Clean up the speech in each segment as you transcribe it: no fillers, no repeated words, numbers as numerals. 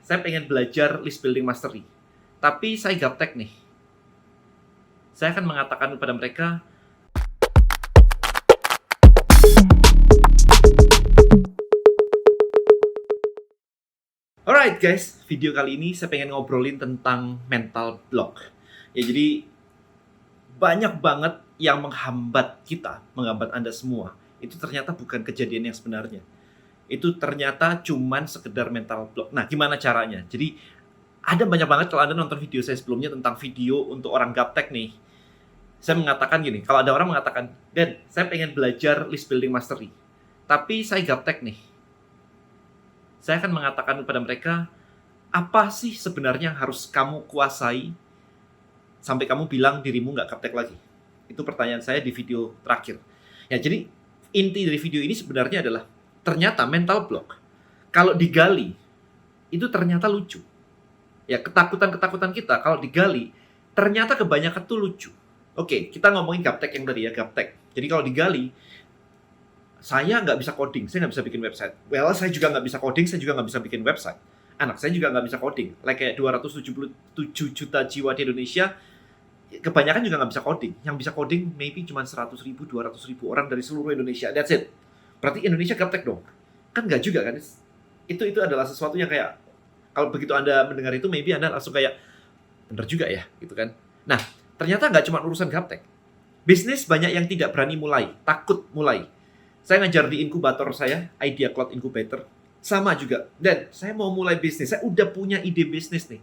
saya pengen belajar list building mastery, tapi saya gaptek nih. Saya akan mengatakan kepada mereka, alright guys, video kali ini saya pengen ngobrolin tentang mental block. Ya jadi banyak banget yang menghambat kita, menghambat Anda semua. Itu ternyata bukan kejadian yang sebenarnya. Itu ternyata cuman sekedar mental block. Nah, gimana caranya? Jadi ada banyak banget kalau Anda nonton video saya sebelumnya tentang video untuk orang gaptek nih. Saya mengatakan gini, kalau ada orang mengatakan, Dan, saya pengen belajar list building mastery, tapi saya gaptek nih. Saya akan mengatakan kepada mereka, apa sih sebenarnya yang harus kamu kuasai sampai kamu bilang dirimu nggak gaptek lagi? Itu pertanyaan saya di video terakhir. Ya, jadi inti dari video ini sebenarnya adalah ternyata mental block, kalau digali, itu ternyata lucu. Ya, ketakutan-ketakutan kita, kalau digali, ternyata kebanyakan tuh lucu. Oke, kita ngomongin gaptek yang tadi ya, gaptek. Jadi kalau digali, saya nggak bisa coding, saya nggak bisa bikin website. Well, saya juga nggak bisa coding, saya juga nggak bisa bikin website. Anak saya juga nggak bisa coding. Like kayak 277 juta jiwa di Indonesia, kebanyakan juga nggak bisa coding. Yang bisa coding maybe cuma 100.000, 200.000 orang dari seluruh Indonesia. That's it. Berarti Indonesia gaptek dong? Kan nggak juga kan? Itu adalah sesuatu yang kayak, kalau begitu Anda mendengar itu, maybe Anda langsung kayak, bener juga ya, gitu kan. Nah, ternyata nggak cuma urusan gaptek. Bisnis banyak yang tidak berani mulai, takut mulai. Saya ngajar di inkubator saya, Idea Cloud Incubator, sama juga. Dan saya mau mulai bisnis, saya udah punya ide bisnis nih.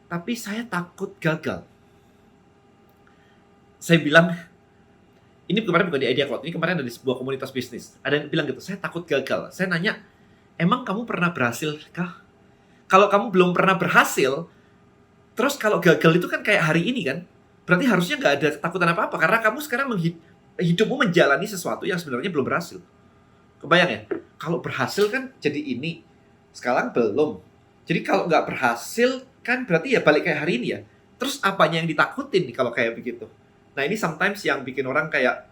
Tapi saya takut gagal. Saya bilang, ini kemarin bukan di Idea Cloud, ini kemarin ada di sebuah komunitas bisnis. Ada yang bilang gitu, saya takut gagal. Saya nanya, emang kamu pernah berhasil kah? Kalau kamu belum pernah berhasil, terus kalau gagal itu kan kayak hari ini kan, berarti harusnya nggak ada ketakutan apa-apa, karena kamu sekarang hidupmu menjalani sesuatu yang sebenarnya belum berhasil. Kebayang ya? Kalau berhasil kan jadi ini, sekarang belum. Jadi kalau nggak berhasil kan berarti ya balik kayak hari ini ya. Terus apanya yang ditakutin nih kalau kayak begitu? Nah ini sometimes yang bikin orang kayak,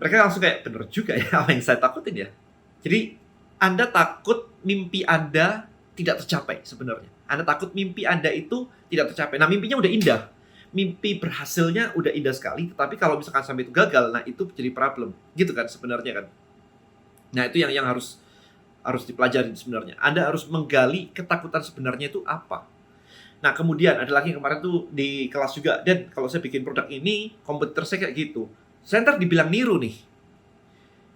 mereka langsung kayak, bener juga ya apa yang saya takutin ya. Jadi Anda takut mimpi Anda tidak tercapai sebenarnya. Anda takut mimpi Anda itu tidak tercapai. Nah mimpinya udah indah. Mimpi berhasilnya udah indah sekali. Tetapi kalau misalkan sampai itu gagal, nah itu jadi problem. Gitu kan sebenarnya kan. Nah itu yang harus dipelajari sebenarnya. Anda harus menggali ketakutan sebenarnya itu apa. Nah kemudian ada lagi yang kemarin tuh di kelas juga, Dan kalau saya bikin produk ini, kompetitor saya kayak gitu, saya ntar dibilang niru nih.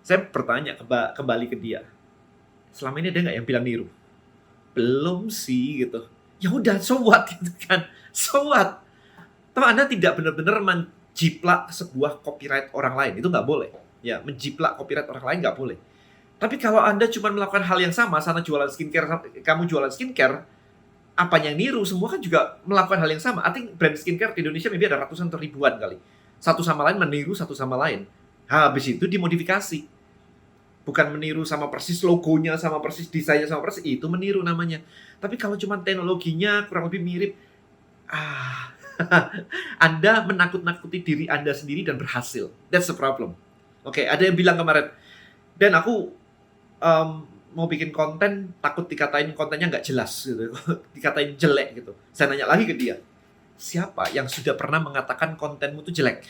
Saya bertanya kembali ke dia, selama ini ada nggak yang bilang niru? Belum sih gitu. Ya udah, so what gitu kan? So what? Toh Anda tidak benar-benar menjiplak sebuah copyright orang lain, itu nggak boleh. Ya, menjiplak copyright orang lain nggak boleh. Tapi kalau Anda cuma melakukan hal yang sama, sana jualan skincare, kamu jualan skincare, apa yang niru, semua kan juga melakukan hal yang sama. I think brand skincare di Indonesia maybe ada ratusan atau ribuan kali. Satu sama lain meniru satu sama lain. Habis itu dimodifikasi. Bukan meniru sama persis logonya, sama persis desainnya, sama persis. Itu meniru namanya. Tapi kalau cuma teknologinya kurang lebih mirip, Anda menakut-nakuti diri Anda sendiri dan berhasil. That's the problem. Oke, ada yang bilang kemarin, Dan aku mau bikin konten, takut dikatain kontennya nggak jelas gitu, dikatain jelek gitu. Saya nanya lagi ke dia, siapa yang sudah pernah mengatakan kontenmu itu jelek?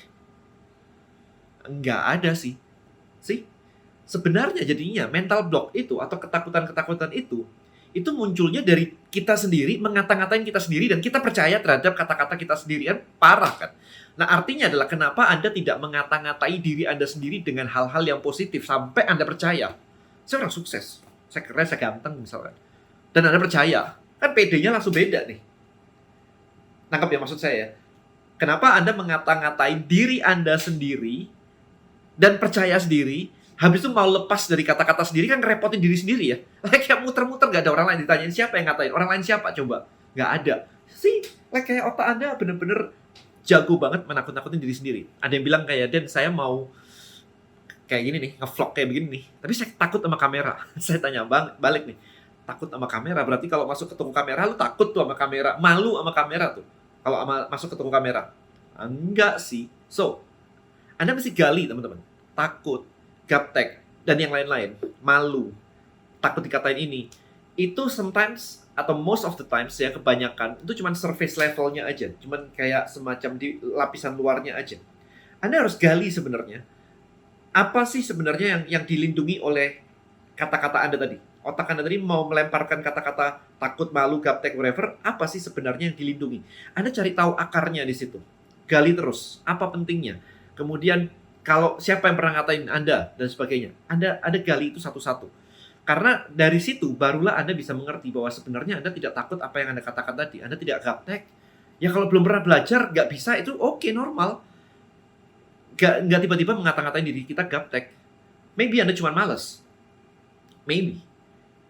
Nggak ada sih. Sebenarnya jadinya mental block itu atau ketakutan-ketakutan itu munculnya dari kita sendiri, mengata-ngatain kita sendiri, dan kita percaya terhadap kata-kata kita sendiri, kan parah kan? Nah artinya adalah kenapa Anda tidak mengata-ngatai diri Anda sendiri dengan hal-hal yang positif sampai Anda percaya, saya orang sukses, saya keren, saya ganteng misalkan, dan Anda percaya, kan PD-nya langsung beda nih. Nangkap ya maksud saya? Kenapa Anda mengata-ngatain diri Anda sendiri dan percaya sendiri, habis itu mau lepas dari kata-kata sendiri, kan ngerepotin diri sendiri ya. Kayak muter-muter, gak ada orang lain, ditanyain siapa yang ngatain, orang lain siapa coba? Gak ada. Kayak otak Anda bener-bener jago banget menakut-nakutin diri sendiri. Ada yang bilang kayak, Dan saya mau kayak gini nih, nge-vlog kayak begini nih, tapi saya takut sama kamera. Saya tanya balik nih, takut sama kamera, berarti kalau masuk ke toko kamera, lu takut tuh sama kamera, malu sama kamera tuh, kalau masuk ke toko kamera? Enggak sih. So, Anda mesti gali teman-teman, takut, gaptek, dan yang lain-lain, malu, takut dikatain ini, itu sometimes atau most of the times ya, kebanyakan itu cuma surface levelnya aja, cuman kayak semacam di lapisan luarnya aja. Anda harus gali sebenarnya apa sih sebenarnya yang dilindungi oleh kata-kata Anda tadi. Otak Anda tadi mau melemparkan kata-kata takut, malu, gaptek, whatever, apa sih sebenarnya yang dilindungi? Anda cari tahu akarnya di situ. Gali terus, apa pentingnya? Kemudian kalau siapa yang pernah ngatain Anda dan sebagainya, Anda gali itu satu-satu. Karena dari situ barulah Anda bisa mengerti bahwa sebenarnya Anda tidak takut apa yang Anda katakan tadi. Anda tidak gaptek. Ya kalau belum pernah belajar, nggak bisa, itu oke, normal. Nggak tiba-tiba ngata-ngatain diri kita gaptek. Maybe Anda cuma malas. Maybe.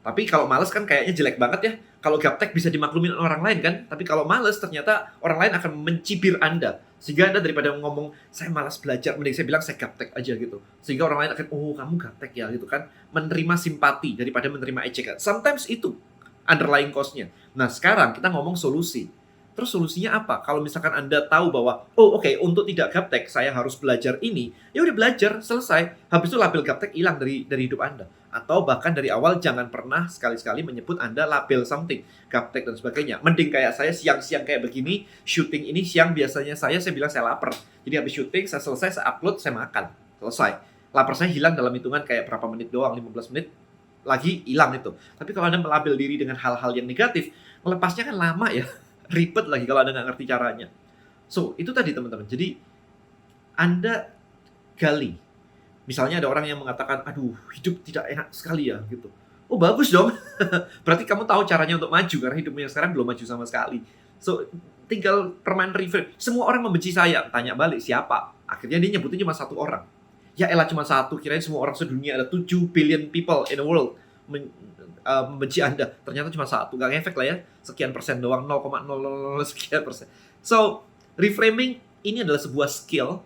Tapi kalau malas kan kayaknya jelek banget ya. Kalau gaptek bisa dimaklumin orang lain kan. Tapi kalau malas ternyata orang lain akan mencibir Anda. Sehingga Anda daripada ngomong, saya malas belajar, mending saya bilang saya gaptek aja gitu. Sehingga orang lain akan, oh kamu gaptek ya gitu kan. Menerima simpati daripada menerima ejekan. Sometimes itu underlying cause-nya. Nah sekarang kita ngomong solusi. Terus solusinya apa? Kalau misalkan Anda tahu bahwa, oh oke, untuk tidak gaptek saya harus belajar ini, ya udah belajar, selesai. Habis itu label gaptek hilang dari hidup Anda. Atau bahkan dari awal jangan pernah sekali-sekali menyebut Anda label something, gaptek dan sebagainya. Mending kayak saya siang-siang kayak begini, syuting ini siang biasanya saya bilang saya lapar. Jadi habis syuting, saya selesai, saya upload, saya makan. Selesai. Lapar saya hilang dalam hitungan kayak berapa menit doang, 15 menit, lagi hilang itu. Tapi kalau Anda melabel diri dengan hal-hal yang negatif, melepasnya kan lama ya. Ribet lagi kalau Anda nggak ngerti caranya. So, itu tadi teman-teman. Jadi, Anda gali. Misalnya ada orang yang mengatakan, aduh, hidup tidak enak sekali ya, gitu. Oh, bagus dong. Berarti kamu tahu caranya untuk maju, karena hidupnya sekarang belum maju sama sekali. So, tinggal permanen reframe. Semua orang membenci saya. Tanya balik, siapa? Akhirnya dia nyebutin cuma satu orang. Ya elah, cuma satu. Kirain semua orang sedunia, ada 7 billion people in the world membenci Anda. Ternyata cuma satu. Gak ngefek lah ya. Sekian persen doang. 0,00 sekian persen. So, reframing ini adalah sebuah skill.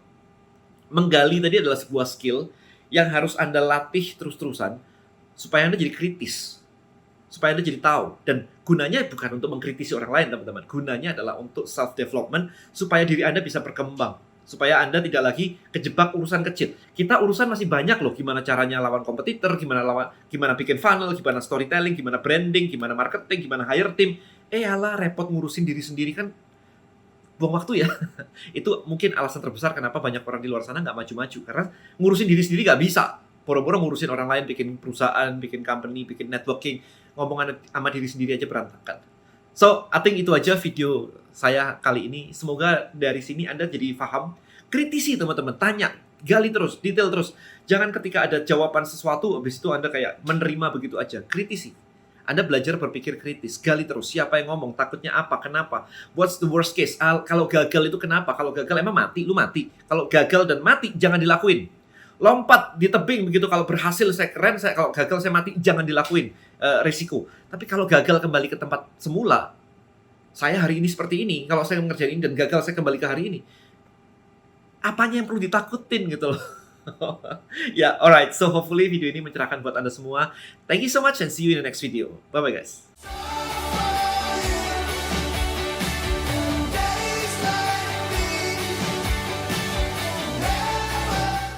Menggali tadi adalah sebuah skill yang harus Anda latih terus-terusan supaya Anda jadi kritis. Supaya Anda jadi tahu. Dan gunanya bukan untuk mengkritisi orang lain, teman-teman. Gunanya adalah untuk self-development supaya diri Anda bisa berkembang. Supaya Anda tidak lagi kejebak urusan kecil. Kita urusan masih banyak loh. Gimana caranya lawan kompetitor, gimana bikin funnel, gimana storytelling, gimana branding, gimana marketing, gimana hire team. Alah, repot ngurusin diri sendiri kan buang waktu ya. Itu mungkin alasan terbesar kenapa banyak orang di luar sana nggak maju-maju. Karena ngurusin diri sendiri nggak bisa. Boro-boro ngurusin orang lain, bikin perusahaan, bikin company, bikin networking. Ngomongan sama diri sendiri aja berantakan. So, I think itu aja video saya kali ini. Semoga dari sini Anda jadi paham. Kritisi teman-teman, tanya, gali terus, detail terus. Jangan ketika ada jawaban sesuatu, habis itu Anda kayak menerima begitu aja. Kritisi. Anda belajar berpikir kritis, gali terus. Siapa yang ngomong, takutnya apa, kenapa? What's the worst case? Kalau gagal itu kenapa? Kalau gagal emang mati, lu mati. Kalau gagal dan mati, jangan dilakuin. Lompat di tebing begitu, kalau berhasil saya keren, kalau gagal saya mati, jangan dilakuin. Resiko. Tapi kalau gagal kembali ke tempat semula, saya hari ini seperti ini, kalau saya mengerjain ini dan gagal saya kembali ke hari ini, apanya yang perlu ditakutin gitu loh. Ya, alright. So hopefully video ini mencerahkan buat Anda semua. Thank you so much and see you in the next video. Bye bye guys.